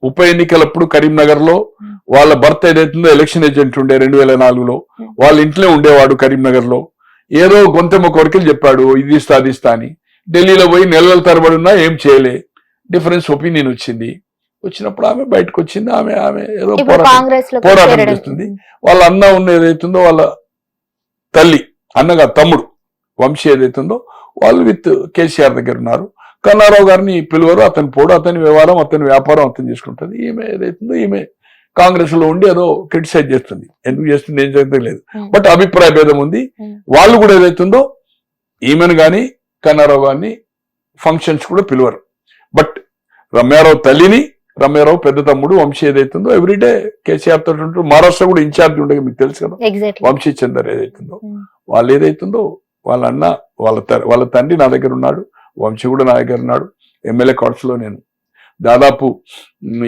ఉప ఎన్నికలప్పుడు కరీంనగర్ లో వాళ్ళ భర్త ఏదైతుందో ఎలక్షన్ ఏజెంట్ ఉండే 2004లో వాళ్ళ ఇంట్లో ఉండేవాడు కరీంనగర్ లో. ఏదో గొంతెమ్మ కోరికలు చెప్పాడు, ఇది ఇస్తా అది ఇస్తా అని. ఢిల్లీలో పోయి నెలల తరబడి ఉన్నా ఏం చేయలే. డిఫరెన్స్ ఒపీనియన్ వచ్చినప్పుడు ఆమె బయటకు వచ్చింది. ఆమె ఏదో పోరాటం చేస్తుంది. వాళ్ళ అన్న ఉన్న ఏదైతుందో వాళ్ళ తల్లి అన్నగా తమ్ముడు వంశీ ఏదైతుందో వాళ్ళు విత్ కేసీఆర్ దగ్గర ఉన్నారు. కన్నారావు గారిని పిలువరు, అతని పోడు, అతని వ్యవహారం, అతని వ్యాపారం అతను చేసుకుంటుంది. ఈమె ఏదైతుందో ఈమె కాంగ్రెస్ లో ఉండి ఏదో క్రిటిసైజ్ చేస్తుంది. ఎందుకు చేస్తుంది ఏం జరగలేదు, బట్ అభిప్రాయ భేదం ఉంది. వాళ్ళు కూడా ఏదైతుందో ఈమెను గాని కన్నారావు గారిని ఫంక్షన్స్ కూడా పిలువరు. బట్ రమ్యారావు తల్లిని, రమ్యారావు పెద్ద తమ్ముడు వంశీ ఏదైతుందో ఎవ్రీడే కేసీఆర్ తోటి ఉంటారు. మహారాష్ట్ర కూడా ఇన్ఛార్జ్ ఉండగా మీకు తెలుసు కదా, వంశీ చందర్ ఏదైతుందో వాళ్ళు ఏదైతుందో వాళ్ళ అన్న వాళ్ళ తండ్రి నా దగ్గర ఉన్నాడు, వంశీ కూడా నా దగ్గర ఉన్నాడు. ఎమ్మెల్యే కార్డ్స్ లో నేను దాదాపు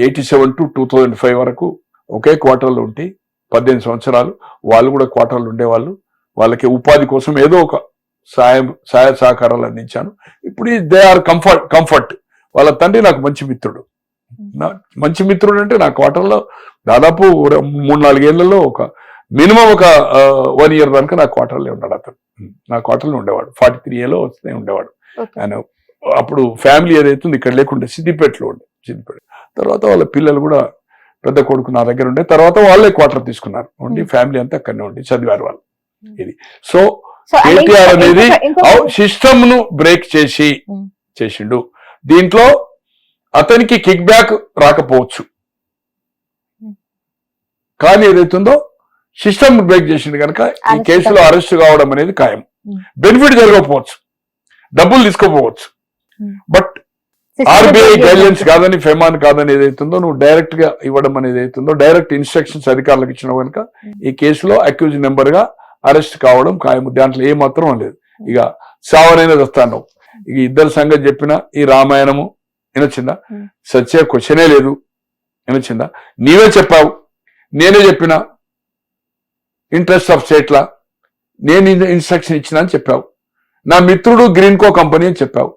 87 to 2005 వరకు ఒకే క్వార్టర్లో ఉంటే 18 సంవత్సరాలు వాళ్ళు కూడా క్వార్టర్లు ఉండేవాళ్ళు. వాళ్ళకి ఉపాధి కోసం ఏదో ఒక సహాయ సహకారాలు అందించాను. ఇప్పుడు దే ఆర్ కంఫర్ట్. వాళ్ళ తండ్రి నాకు మంచి మిత్రుడు అంటే నా క్వార్టర్లో దాదాపు 3-4 ఏళ్లలో ఒక మినిమం ఒక 1 year దాకా నా క్వార్టర్లో ఉన్నాడు. అతను నా క్వార్టర్లో ఉండేవాడు. 43 ఏలో వస్తే ఉండేవాడు. ఆయన అప్పుడు ఫ్యామిలీ ఏదైతుంది ఇక్కడ లేకుండే సిద్దిపేటలో ఉండే. తర్వాత వాళ్ళ పిల్లలు కూడా పెద్ద కొడుకు నా దగ్గర ఉండే. తర్వాత వాళ్ళే క్వార్టర్ తీసుకున్నారు. ఉండి ఫ్యామిలీ అంతా అక్కడనే ఉండి చదివారు వాళ్ళు. ఇది సో కేటీఆర్ అనేది సిస్టమ్ ను బ్రేక్ చేసిండు. దీంట్లో అతనికి కిక్ బ్యాక్ రాకపోవచ్చు, కానీ ఏదైతుందో సిస్టమ్ బ్రేక్ చేసిండు కనుక ఈ కేసులో అరెస్ట్ కావడం అనేది ఖాయం. బెనిఫిట్ జరగకపోవచ్చు, డబ్బులు తీసుకోపోవచ్చు, బట్ ఆర్బీఐ గైడ్లైన్స్ కాదని, ఫెమాన్ కాదని ఏదైతుందో నువ్వు డైరెక్ట్ గా ఇవ్వడం అనేది అవుతుందో, డైరెక్ట్ ఇన్స్ట్రక్షన్స్ అధికారులకు ఇచ్చినావు కనుక ఈ కేసులో అక్యూజ్ నెంబర్ గా అరెస్ట్ కావడం ఖాయం. దాంట్లో ఏ మాత్రం లేదు. ఇక సావనైనా వస్తాను. ఇక ఇద్దరు సంగతి చెప్పిన ఈ రామాయణము వినొచ్చిందా? సత్య క్వశ్చనే లేదు. వినొచ్చిందా? నీవే చెప్పావు, నేనే చెప్పిన ఇంట్రెస్ట్ ఆఫ్ స్టేట్ లా నేను ఇన్స్ట్రక్షన్ ఇచ్చిన అని చెప్పావు. నా మిత్రుడు గ్రీన్ కో కంపెనీ అని చెప్పావు.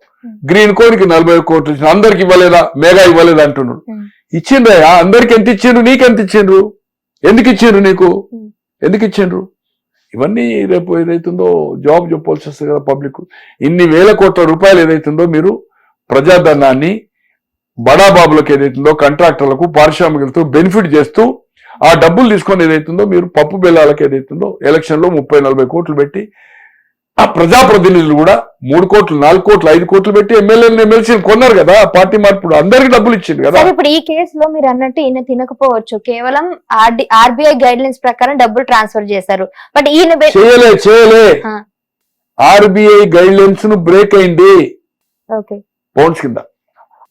గ్రీన్ కోనికి 40 కోట్లు ఇచ్చిన, అందరికి ఇవ్వలేదా? మెగా ఇవ్వలేదా అంటున్నాడు. ఇచ్చిండ్రయా, అందరికి ఎంత ఇచ్చిండ్రు, నీకెంత ఇచ్చిండ్రు, ఎందుకు ఇచ్చిండ్రు, నీకు ఎందుకు ఇచ్చిండ్రు? ఇవన్నీ రేపు ఏదైతుందో జాబ్ చెప్పాల్సి వస్తుంది కదా పబ్లిక్. ఇన్ని వేల కోట్ల రూపాయలు ఏదైతుందో మీరు ప్రజాధనాన్ని బడాబాబులకు ఏదైతుందో కాంట్రాక్టర్లకు, పారిశ్రామికులతో బెనిఫిట్ చేస్తూ ఆ డబ్బులు తీసుకొని ఏదైతుందో మీరు పప్పు బెల్లాలకు ఏదైతుందో ఎలక్షన్ లో 30-40 కోట్లు పెట్టి, ఆ ప్రజాప్రతినిధులు కూడా 3 కోట్లు 4 కోట్లు 5 కోట్లు పెట్టి ఎమ్మెల్యేలను ఎమ్మెల్సీని కొన్నారు కదా. పార్టీ మార్పుడు అందరికి డబ్బులు ఇచ్చింది కదా. ఇప్పుడు ఈ కేసులో మీరు అన్నట్టు ఈయన తినకపోవచ్చు, కేవలం ఆర్బీఐ గైడ్ లైన్స్ ప్రకారం డబ్బులు ట్రాన్స్ఫర్ చేశారు. బట్ ఈయన చేయలే ఆర్బీఐ గైడ్ లైన్స్ ను బ్రేక్ అయింది పౌండ్స్ కింద.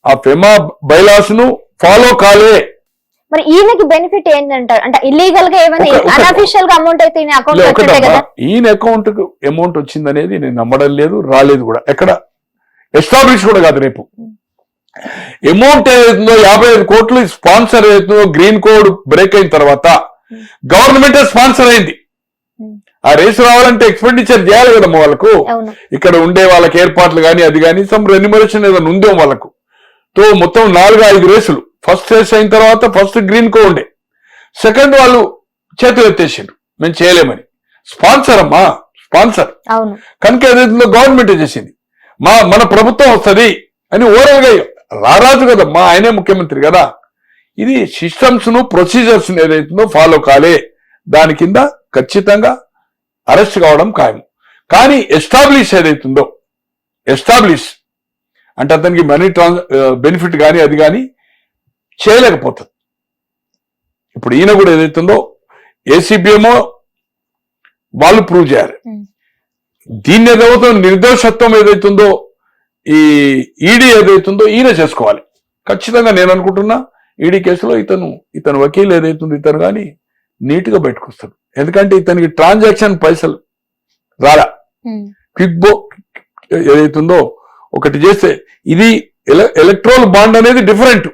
ఆ ఫెమా బైలాస్ ను ఫాలో కాలే. మరి ఈయనకి బెనిఫిట్ ఏంటంటారు? అంటే ఇల్లీగల్ గా ఏమైనా అన్అఫిషియల్ గా అమౌంట్ అయితే ఈయన అకౌంట్ వచ్చిందే కదా. ఈయన అకౌంట్ కు అమౌంట్ వచ్చిందనేది నేను నమ్మడం లేదు, రాలేదు కూడా, ఎక్కడ ఎస్టాబ్లిష్ కూడా కాదు. రేపు అమౌంట్ ఏదైతుందో 55 కోట్లు స్పాన్సర్ ఏదైతుందో గ్రీన్ కోడ్ బ్రేక్ అయిన తర్వాత గవర్నమెంటే స్పాన్సర్ అయింది. ఆ రేసు రావాలంటే ఎక్స్పెండిచర్ చేయాలి కదమ్మా వాళ్ళకు. ఇక్కడ ఉండే వాళ్ళకి ఏర్పాట్లు కానీ అది కానీ సమ్ రెన్యుమరేషన్ ఏదైనా ఉందో వాళ్ళకు. తో మొత్తం 4-5 రేసులు. ఫస్ట్ రేస్ అయిన తర్వాత ఫస్ట్ గ్రీన్ కో ఉండే, సెకండ్ వాళ్ళు చేతులు ఎత్తేసిండ్రు మేము చేయలేమని. స్పాన్సర్ అమ్మా, స్పాన్సర్ కనుక ఏదైతుందో గవర్నమెంట్ చేసింది. మన ప్రభుత్వం వస్తుంది అని ఓవరాల్ గా రారాజు కదమ్మా, ఆయనే ముఖ్యమంత్రి కదా. ఇది సిస్టమ్స్ ను ప్రొసీజర్స్ ఏదైతుందో ఫాలో కాలే, దాని కింద ఖచ్చితంగా అరెస్ట్ కావడం ఖాయం. కానీ ఎస్టాబ్లిష్ ఏదైతుందో, ఎస్టాబ్లిష్ అంటే అతనికి మనీ బెనిఫిట్ కానీ అది కానీ చేయలేకపోతుంది. ఇప్పుడు ఈయన కూడా ఏదైతుందో ఏసీబీఎమో వాళ్ళు ప్రూవ్ చేయాలి. దీన్ని ఏదైతే నిర్దోషత్వం ఏదైతుందో ఈ ఈడీ ఏదైతుందో ఈయన చేసుకోవాలి ఖచ్చితంగా. నేను అనుకుంటున్నా ఈడీ కేసులో ఇతను వకీలు ఏదైతుందో ఇతను కానీ నీట్ గా బయటకొస్తాడు. ఎందుకంటే ఇతనికి ట్రాన్సాక్షన్ పైసలు రాలా. క్విక్ బో ఏదైతుందో ఒకటి చేస్తే ఇది ఎలక్ట్రోల్ బాండ్ అనేది డిఫరెంట్.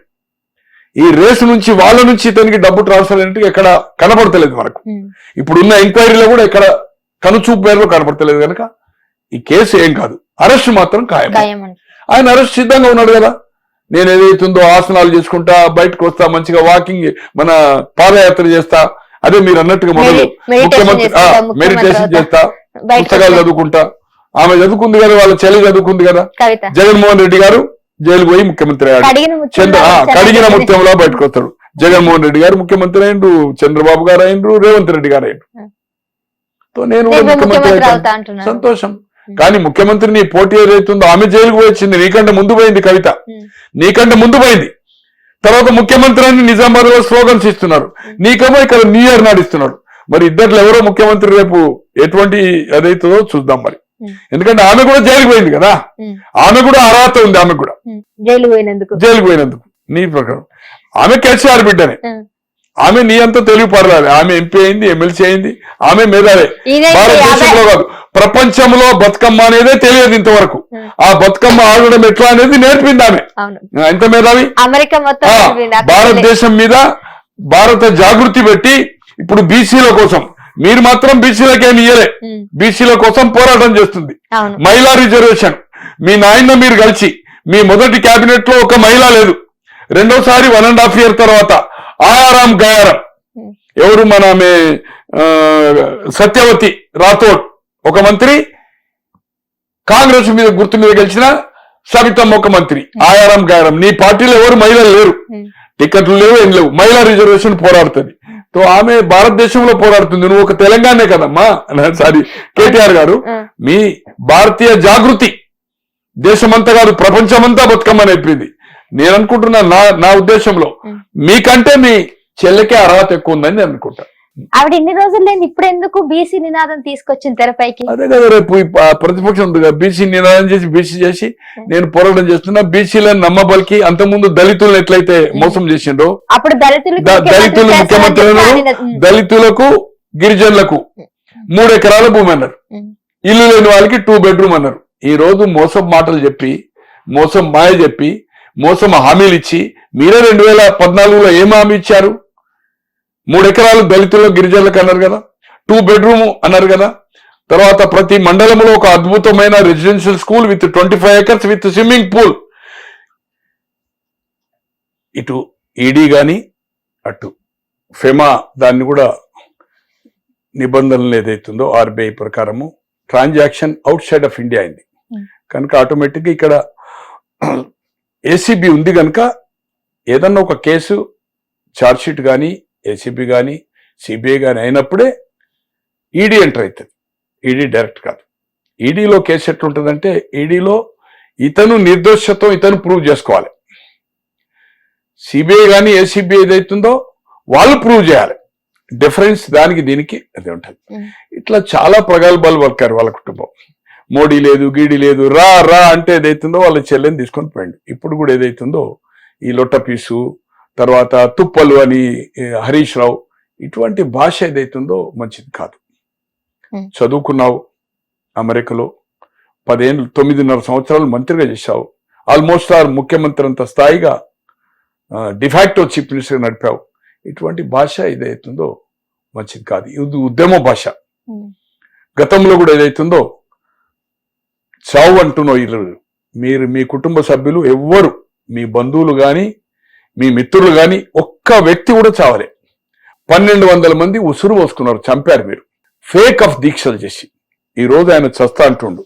ఈ రేసు నుంచి వాళ్ళ నుంచి ఇతనికి డబ్బు ట్రాన్స్ఫర్ అయినట్టు ఎక్కడ కనపడతలేదు మనకు. ఇప్పుడున్న ఎంక్వైరీలో కూడా ఎక్కడ కనుచూపు పేరులో కనపడతలేదు కనుక ఈ కేసు ఏం కాదు, అరెస్ట్ మాత్రం ఖాయం. ఆయన అరెస్ట్ సిద్ధంగా ఉన్నాడు కదా. నేను ఏదైతుందో ఆసనాలు చేసుకుంటా, బయటకు వస్తా, మంచిగా వాకింగ్ మన పాదయాత్ర చేస్తా, అదే మీరు అన్నట్టుగా మొదలు ముఖ్యమంత్రి మెడిటేషన్ చేస్తా, పుస్తకాలు చదువుకుంటా. ఆమె చదువుకుంది కదా, వాళ్ళ చెల్లి చదువుకుంది కదా, జగన్మోహన్ రెడ్డి గారు జైలుకు పోయి ముఖ్యమంత్రి అయ్యాడు. కడిగిన ముత్యంలో బయటకు వస్తాడు. జగన్మోహన్ రెడ్డి గారు ముఖ్యమంత్రి అయిండు, చంద్రబాబు గారు అయిండ్రు, రేవంత్ రెడ్డి గారు అయిండ్రు. నేను ముఖ్యమంత్రి సంతోషం. కానీ ముఖ్యమంత్రిని పోటీ ఏదైతుందో ఆమె జైలుకు వచ్చింది, నీకంటే ముందు పోయింది కవిత, నీకంటే ముందు పోయింది. తర్వాత ముఖ్యమంత్రి అని నిజామాబాద్ లో స్లోగన్స్ ఇస్తున్నారు, నీకేమో ఇక్కడ న్యూ ఇయర్ నాడిస్తున్నాడు. మరి ఇద్దరు ఎవరో ముఖ్యమంత్రి రేపు ఎటువంటి అదైతుందో చూద్దాం మరి. ఎందుకంటే ఆమె కూడా జైలుకు పోయింది కదా, ఆమె కూడా అర్హత ఉంది, ఆమె కూడా జైలుకు పోయినందుకు. నీ ప్రకారం ఆమె కేసీఆర్ బిడ్డనే, ఆమె నీ అంతా తెలివి పడరాలి. ఆమె ఎంపీ అయింది, ఎమ్మెల్సీ అయింది, ఆమె మేధావే. భారతదేశంలో కాదు ప్రపంచంలో బతుకమ్మ అనేదే తెలియదు ఇంతవరకు. ఆ బతుకమ్మ ఆడడం ఎట్లా అనేది నేర్పింది ఆమె. ఎంత మేధావి. భారతదేశం మీద భారత జాగృతి పెట్టి ఇప్పుడు బీసీల కోసం, మీరు మాత్రం బీసీలకి ఏమి ఇయ్యలే, బీసీల కోసం పోరాటం చేస్తుంది. మహిళా రిజర్వేషన్ మీ నాయన మీరు కలిసి, మీ మొదటి కేబినెట్ లో ఒక మహిళ లేదు, రెండోసారి 1.5 years తర్వాత ఆయారాం గయారం ఎవరు మన సత్యవతి రాథోడ్ ఒక మంత్రి, కాంగ్రెస్ మీద గుర్తు మీద గెలిచిన సబితమ్మ ఒక మంత్రి, ఆయారాం గయారం. నీ పార్టీలో ఎవరు మహిళలు లేరు, టికెట్లు లేవు, ఏం లేవు. మహిళా రిజర్వేషన్ పోరాడుతుంది. తో ఆమె భారతదేశంలో పోరాడుతుంది. నువ్వు ఒక తెలంగాణే కదమ్మా, సారీ కేటీఆర్ గారు. మీ భారతీయ జాగృతి దేశమంతా కాదు ప్రపంచమంతా బతుకమ్మ నేర్పింది. నేను అనుకుంటున్నా, నా ఉద్దేశంలో మీకంటే మీ చెల్లెకే అర్హత ఎక్కువ ఉందని నేను అనుకుంటా. ఆవిడ ఇన్ని రోజులు లేని ఇప్పుడు ఎందుకు బీసీ నినాదం తీసుకొచ్చిన తెరపైకి? అదే కదా, రేపు ప్రతిపక్షం ఉంది కదా, బీసీ నినాదం చేసి బీసీ చేసి నేను పోరాటం చేస్తున్నా. బీసీలను నమ్మబలికి అంతకుముందు దళితులను ఎట్లయితే మోసం చేసిండో, అప్పుడు దళితులు ముఖ్యమంత్రులు దళితులకు గిరిజనులకు 3 ఎకరాల భూమి అన్నారు, ఇల్లు లేని వాళ్ళకి 2 bedroom అన్నారు. ఈ రోజు మోసం మాటలు చెప్పి, మోసం మాయ చెప్పి, మోసం హామీలు ఇచ్చి, మీరే 2014లో ఏం హామీ ఇచ్చారు? 3 ఎకరాలు దళితులు గిరిజనులకు అన్నారు కదా, 2 bedroom అన్నారు కదా. తర్వాత ప్రతి మండలంలో ఒక అద్భుతమైన residential school with 25 acres with swimming pool. ఇటు ఈడీ గాని అటు ఫెమా దాన్ని కూడా నిబంధనలు ఏదైతుందో ఆర్బీఐ ప్రకారము transaction out side of India అయింది కనుక ఆటోమేటిక్గా ఇక్కడ ఏసీబీ ఉంది కనుక ఏదన్నా ఒక కేసు ఛార్జ్షీట్ కానీ ఏసీబీ కానీ సిబిఐ కానీ అయినప్పుడే ఈడీ ఎంటర్ అవుతుంది. ఈడీ డైరెక్ట్ కాదు. ఈడీలో కేసు ఎట్లుంటుందంటే, ఈడీలో ఇతను నిర్దోషత్వం ఇతను ప్రూవ్ చేసుకోవాలి. సిబిఐ కానీ ఏసీబీ ఏదైతుందో వాళ్ళు ప్రూవ్ చేయాలి. డిఫరెన్స్ దానికి దీనికి అదే ఉంటుంది. ఇట్లా చాలా ప్రగల్భాలు పలికారు వాళ్ళ కుటుంబం. మోడీ లేదు, గీడీ లేదు, రా రా అంటే ఏదైతుందో వాళ్ళ చెల్లెని తీసుకొని పోయిండు. ఇప్పుడు కూడా ఏదైతుందో ఈ లొట్టపీసు తర్వాత తుప్పలు అని హరీష్ రావు, ఇటువంటి భాష ఏదైతుందో మంచిది కాదు. చదువుకున్నావు, అమెరికాలో 9.5 సంవత్సరాలు మంత్రిగా చేశావు, ఆల్మోస్ట్ ఆర్ ముఖ్యమంత్రి అంత స్థాయిగా డిఫాక్టో చీఫ్ మినిస్టర్ నడిపావు. ఇటువంటి భాష ఏదైతుందో మంచిది కాదు. ఇది ఉద్యమ భాష. గతంలో కూడా ఏదైతుందో చావు అంటున్నో మీరు మీ కుటుంబ సభ్యులు ఎవ్వరు, మీ బంధువులు కానీ మీ మిత్రులు కానీ ఒక్క వ్యక్తి కూడా చావలే. 1200 మంది ఉసురు పోసుకున్నారు, చంపారు మీరు ఫేక్ ఆఫ్ దీక్షలు చేసి. ఈ రోజు ఆయన చస్తా అంటుండు.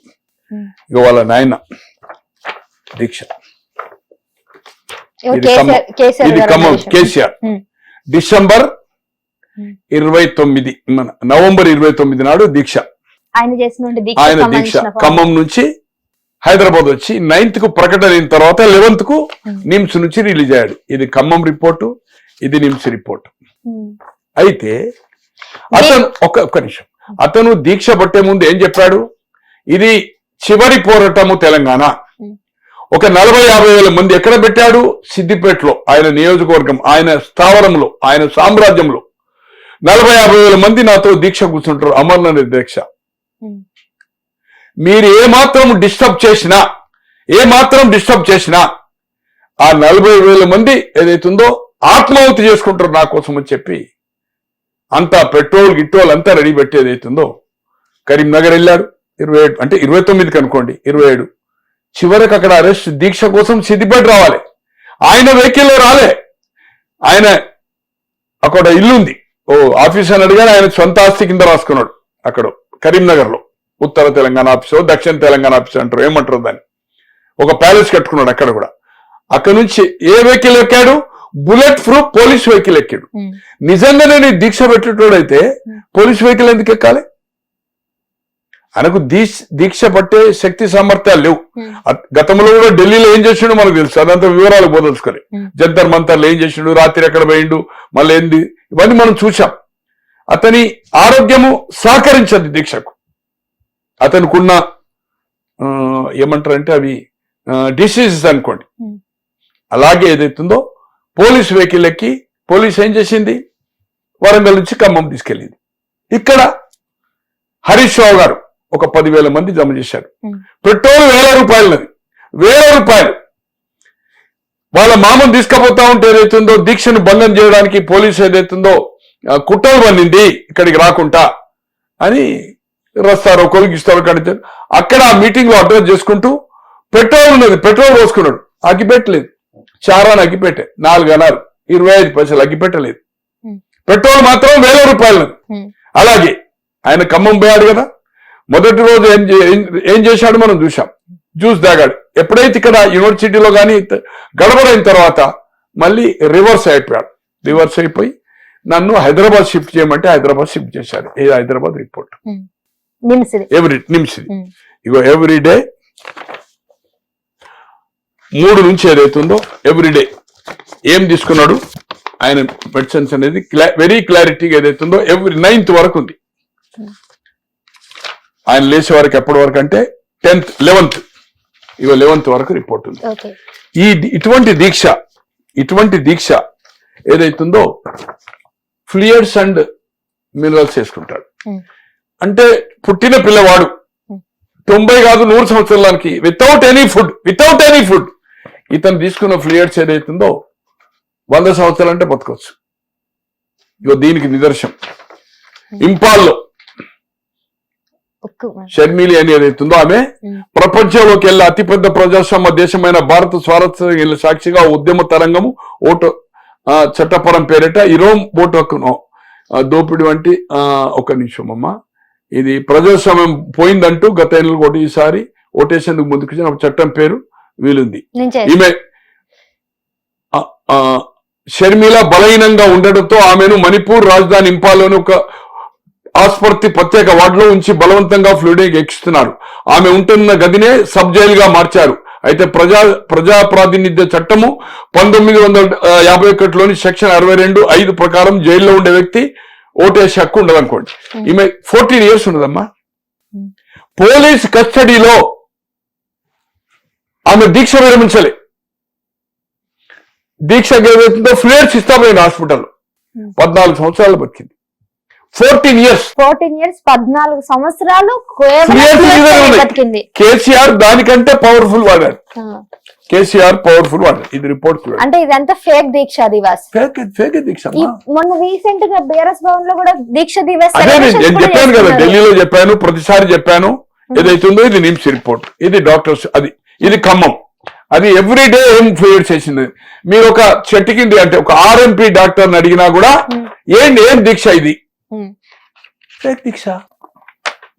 ఇక వాళ్ళ నాయన దీక్ష, ఇది ఖమ్మం కేసీఆర్ డిసెంబర్ 29 నవంబర్ 29 నాడు దీక్ష. ఆయన దీక్ష ఖమ్మం నుంచి హైదరాబాద్ వచ్చి 9th ప్రకటన అయిన తర్వాత 11th నిమ్స్ నుంచి రిలీజ్ అయ్యాడు. ఇది ఖమ్మం రిపోర్టు, ఇది నిమ్స్ రిపోర్టు. అయితే అతను ఒక్క నిమిషం, అతను దీక్ష పట్టే ముందు ఏం చెప్పాడు? ఇది చివరి పోరాటము తెలంగాణ. ఒక 40-50 వేల మంది ఎక్కడ పెట్టాడు? సిద్దిపేటలో, ఆయన నియోజకవర్గం, ఆయన స్థావరంలో, ఆయన సామ్రాజ్యంలో 40-50 వేల మంది నాతో దీక్ష కూర్చుంటారు, అమర్నాథ్ దీక్ష. మీరు ఏమాత్రం డిస్టర్బ్ చేసినా ఆ 40,000 మంది ఏదైతుందో ఆత్మాహుతి చేసుకుంటారు నా కోసం అని చెప్పి అంతా పెట్రోల్ గిట్రోల్ అంతా రెడీ పెట్టి ఏదైతుందో కరీంనగర్ వెళ్ళాడు. 27 అంటే 29కి అనుకోండి, 27 చివరికి అక్కడ అరెస్ట్ దీక్ష కోసం సిద్దిపేట రావాలి. ఆయన వెహికల్లో రాలే, ఆయన అక్కడ ఇల్లుంది, ఓ ఆఫీస్ అని అడిగాను, ఆయన సొంత ఆస్తి కింద రాసుకున్నాడు అక్కడ కరీంనగర్ లో, ఉత్తర తెలంగాణ ఆఫీసు దక్షిణ తెలంగాణ ఆఫీసు అంటారు, ఏమంటారు దాన్ని, ఒక ప్యాలెస్ కట్టుకున్నాడు అక్కడ కూడా. అక్కడ నుంచి ఏ వెహికల్ ఎక్కాడు, బుల్లెట్ ప్రూఫ్ పోలీస్ వెహికల్ ఎక్కాడు. నిజంగానే నీ దీక్ష పెట్టేటోడైతే పోలీస్ వెహికల్ ఎందుకు ఎక్కాలి? ఆయనకు దీక్ష పట్టే శక్తి సామర్థ్యాలు లేవు. గతంలో కూడా ఢిల్లీలో ఏం చేసిండు మనకు తెలుసు, అదంతా వివరాలు పోదలుచుకోలే. జంతర్ మంతర్లు ఏం చేసిండు, రాత్రి ఎక్కడ పోయిండు, మళ్ళీ ఏంది, ఇవన్నీ మనం చూసాం. అతని ఆరోగ్యము సహకరించదు దీక్షకు. అతనుకున్న ఏమంటారంటే అవి డిసీజెస్ అనుకోండి. అలాగే ఏదైతుందో పోలీస్ వెహికల్ ఎక్కి పోలీస్ ఏం చేసింది, వరంగల్ నుంచి ఖమ్మం తీసుకెళ్ళింది. ఇక్కడ హరీష్ రావు గారు ఒక 10,000 మంది జమ చేశారు. పెట్రోల్ ₹1,000, ₹1,000. వాళ్ళ మామను తీసుకుపోతా ఉంటే ఏదైతుందో దీక్షను భంగం చేయడానికి పోలీసు ఏదైతుందో కుట్రలు పన్నింది ఇక్కడికి రాకుండా అని రస్తారు, కొలిగిస్తారు. అక్కడ ఆ మీటింగ్ లో అడ్రస్ చేసుకుంటూ పెట్రోల్ ఉన్నది, పెట్రోల్ పోసుకున్నాడు, అగ్గిపెట్టలేదు. చారాన్ని అగ్గిపెట్టే 4 అన్నారు, 25 పైసలు అగ్గిపెట్టలేదు. పెట్రోల్ మాత్రం ₹1,000. అలాగే ఆయన ఖమ్మం పోయాడు కదా, మొదటి రోజు ఏం చేశాడు మనం చూసాం, జ్యూస్ తాగాడు. ఎప్పుడైతే ఇక్కడ యూనివర్సిటీలో కానీ గడబడైన తర్వాత మళ్ళీ రివర్స్ అయిపోయి నన్ను హైదరాబాద్ షిఫ్ట్ చేయమంటే హైదరాబాద్ షిఫ్ట్ చేశారు. ఏ హైదరాబాద్ రిపోర్ట్ నిమ్స్. ఇగో ఎవ్రీడే 3 నుంచి ఏదైతుందో ఎవ్రీడే ఏం తీసుకున్నాడు ఆయన మెడిసిన్స్ అనేది వెరీ క్లారిటీగా ఏదైతుందో 9th వరకు ఉంది. ఆయన లేచే వరకు ఎప్పటి వరకు అంటే 10th 11th, ఇగో 11th వరకు రిపోర్ట్ ఉంది. ఇటువంటి దీక్ష ఏదైతుందో ఫ్లూయిడ్స్ అండ్ మినరల్స్ వేసుకుంటాడు. అంటే పుట్టిన పిల్లవాడు 90 కాదు 100 సంవత్సరాలకి వితౌట్ ఎనీ ఫుడ్ ఇతను తీసుకున్న ఫ్లూయిడ్స్ ఏదైతుందో 100 సంవత్సరాలు అంటే బతకొచ్చు. ఇగో దీనికి నిదర్శనం ఇంపాల్లో షర్మిలి అని ఏదైతుందో ఆమె ప్రపంచంలోకి వెళ్ళి అతిపెద్ద ప్రజాస్వామ్య దేశమైన భారత స్వాతంత్ర్య సాక్షిగా ఉద్యమ తరంగము ఓటు చట్టపరం పేరిట ఇరోమ్ ఓటు హక్కును దోపిడి వంటి ఒక నిమిషం అమ్మా, ఇది ప్రజాస్వామ్యం పోయిందంటూ గత ఎన్నికలు కూడా ఈసారి ఓటేసేందుకు ముందుకు చట్టం పేరు వీలుంది. ఈమె షర్మిల బలహీనంగా ఉండడంతో ఆమెను మణిపూర్ రాజధాని ఇంపాల్లోని ఒక ఆసుపత్రి ప్రత్యేక వార్డులో ఉంచి బలవంతంగా ఫ్లూయిడ్ ఎక్కిస్తున్నారు. ఆమె ఉంటున్న గదినే సబ్ జైలు గా మార్చారు. అయితే ప్రజా ప్రాతినిధ్య చట్టము 1951లోని సెక్షన్ 62(5) ప్రకారం జైల్లో ఉండే వ్యక్తి ఓటేసే హక్కు ఉండదు అనుకోండి. ఈమె 14 years ఉండదమ్మా. పోలీస్ కస్టడీలో ఆమె దీక్ష విరమించలే. దీక్షకు ఏదైతుందో ఫ్లూయిడ్స్ ఇస్తామైంది హాస్పిటల్లో. 14 సంవత్సరాలు బతికింది. 14 years 14 సంవత్సరాలు బతికింది. కేసీఆర్ దానికంటే పవర్ఫుల్ వాడాడు. ఇది రిపోర్ట్ అంటే ఇదంతా ఫేక్ దీక్ష దివాస్, ఫేక్ దీక్ష. మొన్న రీసెంట్ గా బీఆర్ఎస్ భవన్ లో కూడా దీక్ష దివాస్ నేను చెప్పాను కదా, ఢిల్లీలో చెప్పాను, ప్రతిసారి చెప్పాను. ఏదైతుందో ఇది నిమ్స్ రిపోర్ట్, ఇది డాక్టర్స్, ఇది ఖమ్మం, అది ఎవ్రీడే ఏం ఫ్లూయిడ్స్ చేసింది. మీరు ఒక చెట్టు కింద అంటే ఒక RMP డాక్టర్ని అడిగినా కూడా ఏం దీక్ష ఇది, ఫేక్ దీక్ష.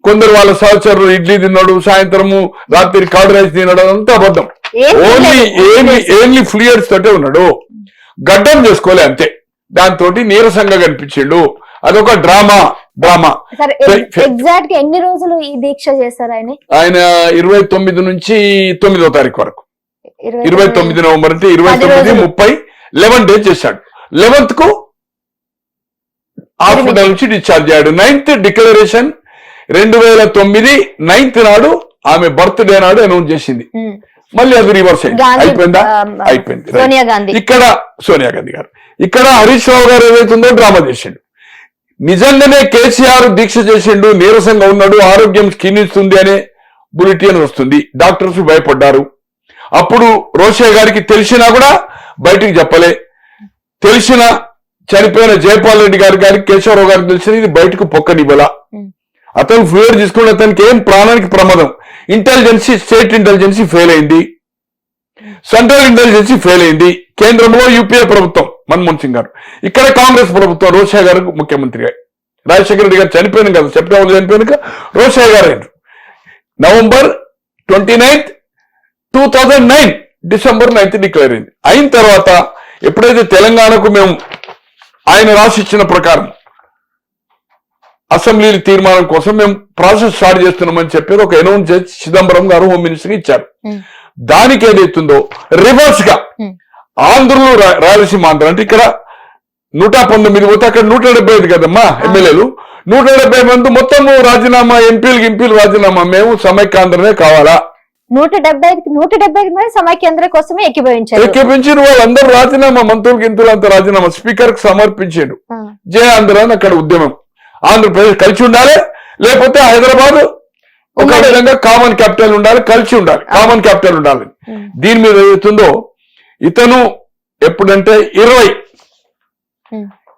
కొందరు వాళ్ళ సహచరులు ఇడ్లీ తిన్నాడు, సాయంత్రము రాత్రి కర్డ్ రైస్ తిన్నాడు, అంతా అబద్ధం. ఓన్లీ ఫ్లూయిడ్స్ తోటే ఉన్నాడు, గడ్డం చేసుకోలే అంతే. దాంతో నీరసంగా కనిపించిండు, అదొక డ్రామా. ఎగ్జాక్ట్ ఎన్ని రోజులు ఈ దీక్ష చేశారు ఆయన 29 నుంచి 9వ తారీఖు వరకు, 29 నవంబర్ అంటే 29, 30, 11 days చేశాడు. 11th కు హాస్పిటల్ నుంచి డిశ్చార్జ్ అయ్యాడు. 9th డిక్లరేషన్ 2009 9th నాడు ఆమె బర్త్డే నాడు అనౌన్స్ చేసింది. మళ్ళీ అది రివర్స్ అయిపోయింది. ఇక్కడ సోనియా గాంధీ గారు, ఇక్కడ హరీష్ రావు గారు ఏదైతుందో డ్రామా చేసిండు. నిజంగానే కేసీఆర్ దీక్ష చేసిండు, నీరసంగా ఉన్నాడు, ఆరోగ్యం క్షీణిస్తుంది అనే బులెటిన్ వస్తుంది. డాక్టర్స్ భయపడ్డారు. అప్పుడు రోషయ్య గారికి తెలిసినా కూడా బయటికి చెప్పలే. తెలిసిన చనిపోయిన జయపాల్ రెడ్డి గారికి కేశవరావు గారికి తెలిసిన ఇది బయటకు పొక్కనివ్వలా. అతను ఫ్లూయిడ్ తీసుకుని అతనికి ఏం ప్రాణానికి ప్రమాదం. స్టేట్ ఇంటెలిజెన్సీ ఫెయిల్ అయింది. సెంట్రల్ ఇంటెలిజెన్స్ ఫెయిల్ అయింది. కేంద్రంలో యూపీఏ ప్రభుత్వం మన్మోహన్ సింగ్ గారు, ఇక్కడ కాంగ్రెస్ ప్రభుత్వం రోషయ్య గారు ముఖ్యమంత్రిగా, రాజశేఖర రెడ్డి గారు చనిపోయిన కదా, సెప్టెంబర్ చనిపోయినాక రోషయ్య గారు అయినారు. November 29th, 2009 December 9th declare అయింది. అయిన తర్వాత ఎప్పుడైతే తెలంగాణకు మేము ఆయన రాసిచ్చిన ప్రకారం అసెంబ్లీ తీర్మానం కోసం మేము ప్రాసెస్ స్టార్ట్ చేస్తున్నామని చెప్పేది ఒక అనౌన్స్ చేసి చిదంబరం గారు హోమ్ మినిస్టర్ ఇచ్చారు. దానికి ఏదైతుందో రివర్స్ గా ఆంధ్రులు రాయలసీమ ఆంధ్ర అంటే ఇక్కడ 119 పోతే అక్కడ 175 కదమ్మా ఎమ్మెల్యేలు, 170 మంది మొత్తం రాజీనామా, ఎంపీలు రాజీనామా, మేము సమైక్యాంధ్రనే కావాలా, 170 మంది సమైక్యాంధ్ర కోసమే ఎక్కిపించారు. వాళ్ళందరూ రాజీనామా, మంత్రులు గింతులు అంతా రాజీనామా స్పీకర్ కి సమర్పించాడు. జయ ఆంధ్ర అని అక్కడ ఉద్యమం. ఆంధ్రప్రదేశ్ కలిసి ఉండాలి, లేకపోతే హైదరాబాద్ ఒక విధంగా కామన్ క్యాపిటల్ ఉండాలి, కలిసి ఉండాలి, కామన్ క్యాపిటల్ ఉండాలి. దీని మీద ఏదైతుందో ఇతను ఎప్పుడంటే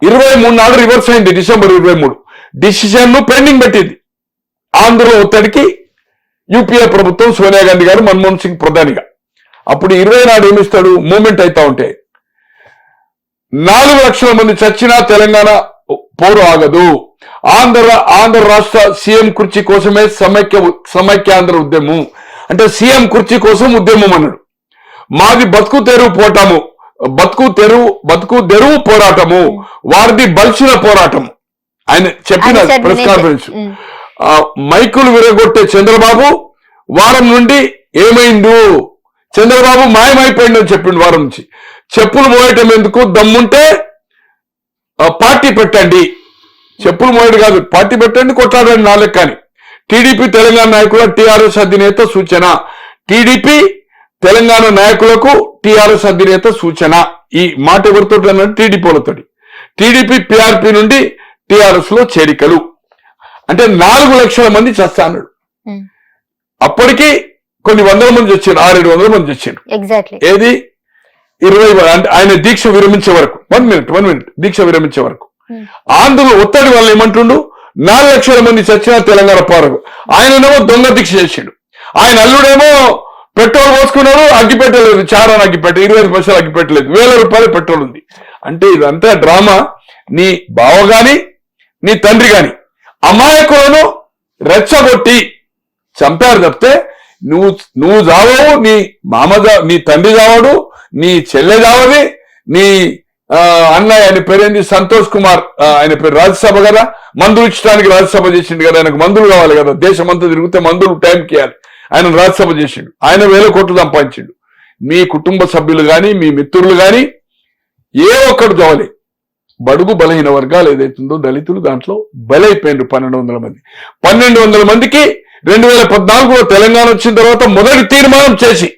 23 నాడు రివర్స్ అయింది. డిసెంబర్ 23 డిసిషన్ పెండింగ్ పెట్టింది. ఆంధ్రలో ఒత్తిడికి యూపీఏ ప్రభుత్వం, సోనియా గాంధీ గారు, మన్మోహన్ సింగ్ ప్రధానిగా. అప్పుడు 20 నాడు ఏమిస్తాడు, మూమెంట్ అవుతా ఉంటే 4 లక్షల మంది చచ్చినా తెలంగాణ పోరు ఆగదు, ఆంధ్ర రాష్ట్ర సీఎం కుర్చీ కోసమే సమైక్యాంధ్ర ఉద్యమం అంటే సీఎం కుర్చీ కోసం ఉద్యమం అన్నాడు. మాది బతుకు తెరువు పోరాటము, వారిది బలిసిన పోరాటం ఆయన చెప్పిన ప్రెస్ కాన్ఫరెన్స్. మైకులు విరగొట్టే చంద్రబాబు వారం నుండి ఏమైండు, చంద్రబాబు మాయమైపోయిందని చెప్పిండు. వారం నుంచి చెప్పులు మోయటం ఎందుకు, దమ్ముంటే పార్టీ పెట్టండి, చెప్పులు మోయడు కాదు, పార్టీ పెట్టండి, కొట్లాడండి నాలుగు. కానీ టీడీపీ తెలంగాణ నాయకుల టీఆర్ఎస్ అధినేత సూచన, టీడీపీ తెలంగాణ నాయకులకు టీఆర్ఎస్ అధినేత సూచన. ఈ మాట ఎవరితో అన్నాడు, టీడీపీలతో. టీడీపీ పీఆర్పీ నుండి టీఆర్ఎస్ లో చేరికలు అంటే 4 లక్షల మంది చస్తా అన్నాడు. అప్పటికి కొన్ని వందల మంది వచ్చారు, 600-700 మంది వచ్చారు. ఏది 20 అంటే ఆయన దీక్ష విరమించే వరకు 1 మినిట్ దీక్ష విరమించే వరకు. ఆంధ్రులు ఒత్తిడి వల్ల ఏమంటుండు, 4 లక్షల మంది చచ్చినా తెలంగాణ పోరకు. ఆయననేమో దొంగ దీక్ష చేసిండు. ఆయన అల్లుడేమో పెట్రోల్ పోసుకున్నాడు, అగ్గిపెట్టలేదు, చారాన్ని అగ్గిపెట్ట 25 పైసలు అగ్గిపెట్టలేదు, 1000 రూపాయలు పెట్రోల్ ఉంది. అంటే ఇదంతా డ్రామా. నీ బావ గాని నీ తండ్రి గాని అమాయకులను రెచ్చగొట్టి చంపారు తప్పితే నువ్వు చావవు, నీ నీ తండ్రి చావడు, నీ చెల్లె చావది, నీ అన్నయ్య ఆయన పేరేంది సంతోష్ కుమార్, ఆయన పేరు రాజ్యసభ కదా, మందులు ఇచ్చడానికి రాజ్యసభ చేసిండు కదా, ఆయనకు మందులు కావాలి కదా, దేశమంతా తిరిగితే మందులు టైంకి ఇవ్వాలి, ఆయన రాజ్యసభ చేసిండు, ఆయన 1000 కోట్లు సంపాదించిండు. మీ కుటుంబ సభ్యులు గాని మీ మిత్రులు గాని ఏ ఒక్కడు చావలే. బడుగు బలహీన వర్గాలు ఏదైతుందో దళితులు దాంట్లో బలైపోయిండ్రు. 1200 మంది 1200 మందికి 2014లో తెలంగాణ వచ్చిన తర్వాత మొదటి తీర్మానం చేసి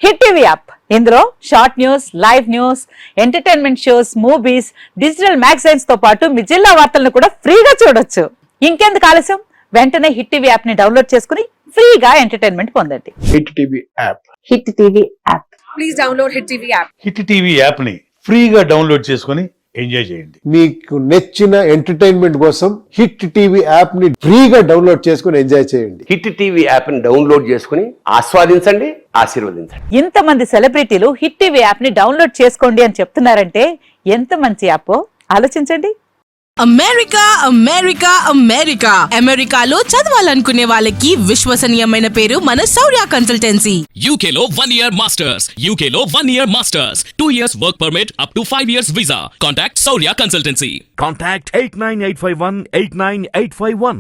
హిట్ టీవీ యాప్, ఇందులో short news, live news, entertainment shows, movies, digital magazines తో పాటు మీ జిల్లా వార్తలను కూడా ఫ్రీగా చూడొచ్చు. ఇంకెందుకు ఆలస్యం, వెంటనే హిట్ టీవీ యాప్ ని డౌన్లోడ్ చేసుకుని ఫ్రీగా ఎంటర్టైన్మెంట్ పొందండి. Hit TV app. Hit TV app. Please download hit TV app. Hit TV app ని ఫ్రీగా డౌన్లోడ్ చేసుకుని ఎంజాయ్ చేయండి. మీకు నచ్చిన ఎంటర్టైన్మెంట్ కోసం హిట్ టీవీ యాప్ ని ఫ్రీగా డౌన్లోడ్ చేసుకుని ఎంజాయ్ చేయండి. హిట్ టీవీ యాప్ ని డౌన్లోడ్ చేసుకుని ఆస్వాదించండి, ఆశీర్వదించండి. ఇంతమంది సెలబ్రిటీలు హిట్ టీవీ యాప్ ని డౌన్లోడ్ చేసుకోండి అని చెప్తున్నారంటే ఎంత మంచి యాప్ ఆలోచించండి. అమెరికాలో చదవాలనుకునే వాళ్ళకి విశ్వసనీయమైన పేరు మన శౌర్య కన్సల్టెన్సీ. UK లో 1 year masters, UK లో 1 year masters, 2 years work permit up to 5 years visa. Contact Saurya Consultancy. Contact 89851 89851.